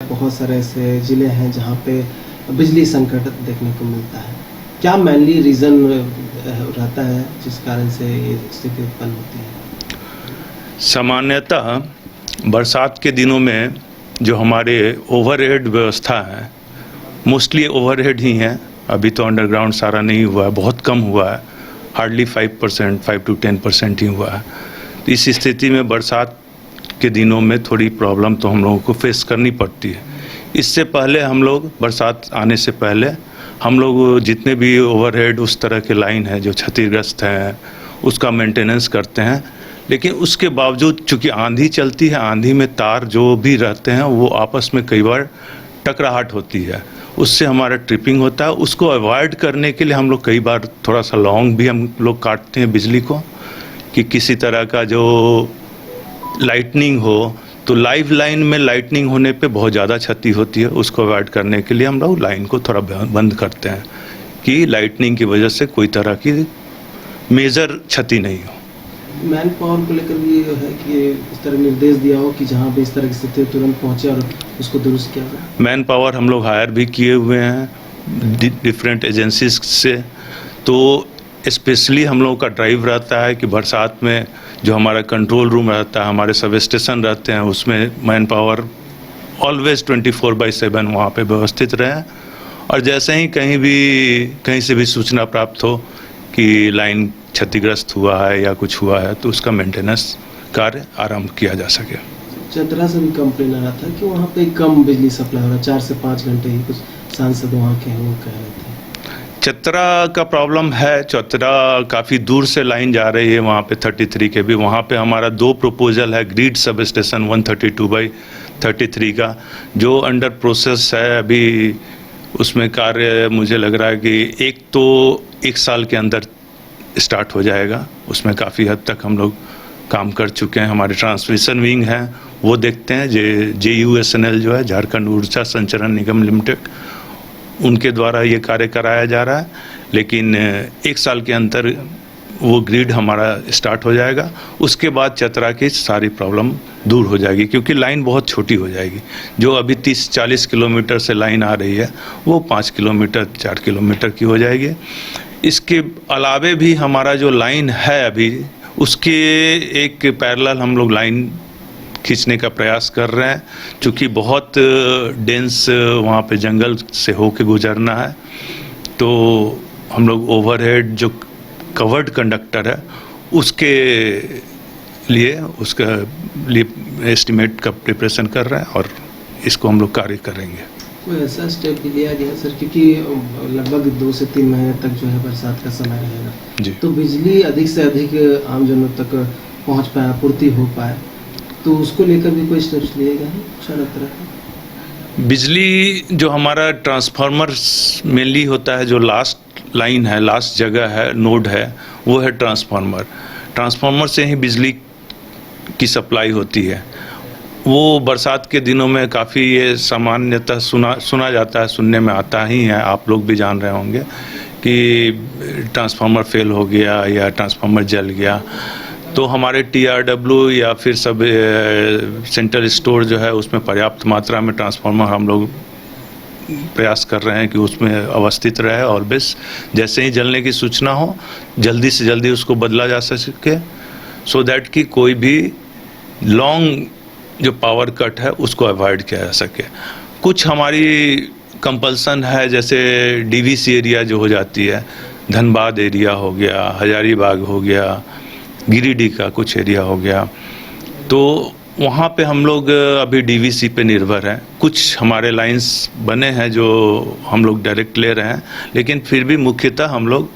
बहुत सारे ऐसे ज़िले हैं जहाँ पे बिजली संकट देखने को मिलता है। क्या मेनली रीज़न रहता है जिस कारण से ये स्थिति उत्पन्न होती है? सामान्यतः बरसात के दिनों में जो हमारे ओवरहेड व्यवस्था है, मोस्टली ओवरहेड ही हैं। अभी तो अंडरग्राउंड सारा नहीं हुआ है, बहुत कम हुआ है, हार्डली 5% 5 to 10% ही हुआ है। तो इस स्थिति में बरसात के दिनों में थोड़ी प्रॉब्लम तो हम लोगों को फेस करनी पड़ती है। इससे पहले हम लोग, बरसात आने से पहले हम लोग जितने भी ओवरहेड उस तरह के लाइन है जो क्षतिग्रस्त हैं उसका मेंटेनेंस करते हैं। लेकिन उसके बावजूद चूँकि आंधी चलती है, आंधी में तार जो भी रहते हैं वो आपस में कई बार टकराहट होती है, उससे हमारा ट्रिपिंग होता है। उसको अवॉइड करने के लिए हम लोग कई बार थोड़ा सा लॉन्ग भी हम लोग काटते हैं बिजली को, कि किसी तरह का जो लाइटनिंग हो। तो लाइव लाइन में लाइटनिंग होने पे बहुत ज़्यादा क्षति होती है, उसको अवॉइड करने के लिए हम लोग लाइन को थोड़ा बंद करते हैं कि लाइटनिंग की वजह से कोई तरह की मेजर क्षति नहीं हो। मैन पावर को लेकर भी है कि इस तरह निर्देश दिया हो कि जहाँ भी इस तरह की स्थिति तुरंत पहुँचे और उसको दुरुस्त किया जाए। मैन पावर हम लोग हायर भी किए हुए हैं डिफरेंट एजेंसीज से। तो स्पेशली हम लोगों का ड्राइव रहता है कि बरसात में जो हमारा कंट्रोल रूम रहता है, हमारे सब स्टेशन रहते हैं, उसमें मैन पावर ऑलवेज 24/7 वहाँ पे व्यवस्थित रहे। और जैसे ही कहीं से भी सूचना प्राप्त हो कि लाइन क्षतिग्रस्त हुआ है या कुछ हुआ है तो उसका मेंटेनेंस कार्य आरंभ किया जा सके। चतरा से भी कंप्लेन आ रहा था कि वहाँ पे कम बिजली सप्लाई हो रहा है, 4 से 5 घंटे ही। कुछ सांसद वहाँ के हैं, वो कह रहे थे। चतरा का प्रॉब्लम है। चतरा काफ़ी दूर से लाइन जा रही है वहाँ पे 33 के भी। वहाँ पे हमारा 2 प्रपोजल है ग्रिड सब स्टेशन 132/33 का, जो अंडर प्रोसेस है अभी। उसमें कार्य मुझे लग रहा है कि एक साल के अंदर स्टार्ट हो जाएगा। उसमें काफ़ी हद तक हम लोग काम कर चुके हैं। हमारे ट्रांसमिशन विंग हैं, वो देखते हैं। JUSNL जो है, झारखंड ऊर्जा संचरण निगम लिमिटेड, उनके द्वारा ये कार्य कराया जा रहा है। लेकिन 1 साल के अंदर वो ग्रिड हमारा स्टार्ट हो जाएगा। उसके बाद चतरा की सारी प्रॉब्लम दूर हो जाएगी, क्योंकि लाइन बहुत छोटी हो जाएगी। जो अभी 30-40 किलोमीटर से लाइन आ रही है वो 5 किलोमीटर 4 किलोमीटर की हो जाएगी। इसके अलावे भी हमारा जो लाइन है अभी, उसके एक पैरेलल हम लोग लाइन खींचने का प्रयास कर रहे हैं। चूँकि बहुत डेंस वहाँ पे जंगल से होके गुजरना है, तो हम लोग ओवरहेड जो कवर्ड कंडक्टर है उसके लिए एस्टिमेट का प्रिपरेशन कर रहे हैं और इसको हम लोग कार्य करेंगे। कोई ऐसा स्टेप भी लिया गया सर, क्योंकि लगभग 2 से 3 महीने तक जो है बरसात का समय रहेगा जी, तो बिजली अधिक से अधिक आमजनों तक पहुँच पाए, आपूर्ति हो पाए, तो उसको लेकर भी कोई स्टेप्स लिए गए हैं? बिजली जो हमारा ट्रांसफार्मर मेनली होता है, जो लास्ट लाइन है, लास्ट जगह है, नोड है, वो है ट्रांसफार्मर से ही बिजली की सप्लाई होती है। वो बरसात के दिनों में काफ़ी ये सामान्यतः सुना जाता है, सुनने में आता ही है, आप लोग भी जान रहे होंगे कि ट्रांसफार्मर फेल हो गया या ट्रांसफार्मर जल गया। तो हमारे TRW या फिर सब सेंट्रल स्टोर जो है उसमें पर्याप्त मात्रा में ट्रांसफार्मर हम लोग प्रयास कर रहे हैं कि उसमें अवस्थित रहे, और बस जैसे ही जलने की सूचना हो जल्दी से जल्दी उसको बदला जा सके, सो दैट कि कोई भी लॉन्ग जो पावर कट है उसको अवॉइड किया जा सके। कुछ हमारी कंपल्सन है, जैसे DVC एरिया जो हो जाती है, धनबाद एरिया हो गया, हजारीबाग हो गया, गिरिडीह का कुछ एरिया हो गया, तो वहाँ पे हम लोग अभी DVC पे निर्भर हैं। कुछ हमारे लाइंस बने हैं जो हम लोग डायरेक्ट ले रहे हैं, लेकिन फिर भी मुख्यतः हम लोग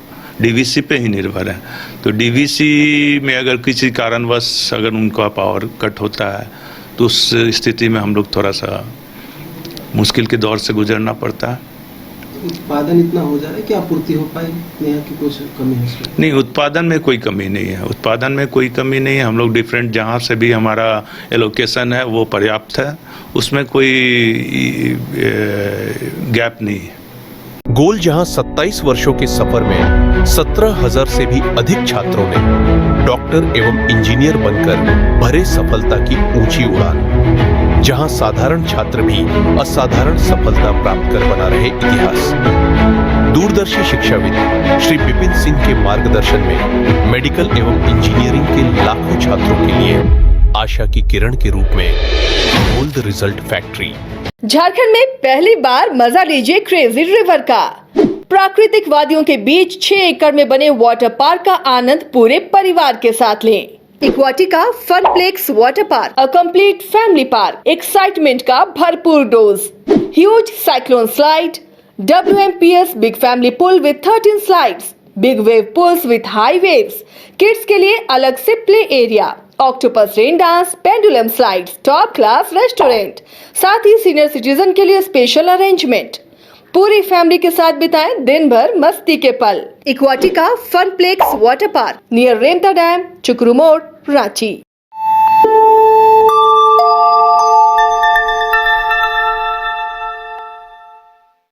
DVC पे ही निर्भर हैं। तो DVC में अगर किसी कारणवश अगर उनका पावर कट होता है तो उस स्थिति में हम लोग थोड़ा सा मुश्किल के दौर से गुजरना पड़ता है। उत्पादन इतना हो जा रहा है कि आपूर्ति हो पाए, यहाँ की कुछ कमी है उसमें? नहीं, उत्पादन में कोई कमी नहीं है। उत्पादन में कोई कमी नहीं है। हम लोग डिफरेंट जहाँ से भी हमारा एलोकेशन है वो पर्याप्त है, उसमें कोई गैप नहीं है। गोल जहां 27 वर्षों के सफर में 17,000 से भी अधिक छात्रों ने डॉक्टर एवं इंजीनियर बनकर भरे सफलता की ऊंची उड़ान। जहां साधारण छात्र भी असाधारण सफलता प्राप्त कर बना रहे इतिहास। दूरदर्शी शिक्षाविद श्री विपिन सिंह के मार्गदर्शन में मेडिकल एवं इंजीनियरिंग के लाखों छात्रों के लिए आशा की किरण के रूप में गोल्ड रिजल्ट फैक्ट्री। झारखंड में पहली बार मजा लीजिए क्रेजी रिवर का। प्राकृतिक वादियों के बीच 6 एकड़ में बने वाटर पार्क का आनंद पूरे परिवार के साथ लें। Aquatica Funplex water park, a complete family park, excitement का भरपूर dose, huge cyclone slide, WMPS big family pool with 13 slides, big wave pools with high waves, kids के लिए अलग से play area, octopus rain dance, pendulum slides, top class restaurant, साथ ही senior citizen के लिए स्पेशल अरेंजमेंट। पूरी family के साथ बिताएं दिन भर मस्ती के पल। इक्वाटिका Funplex water park near Remta dam, चुकरू मोड़, रांची।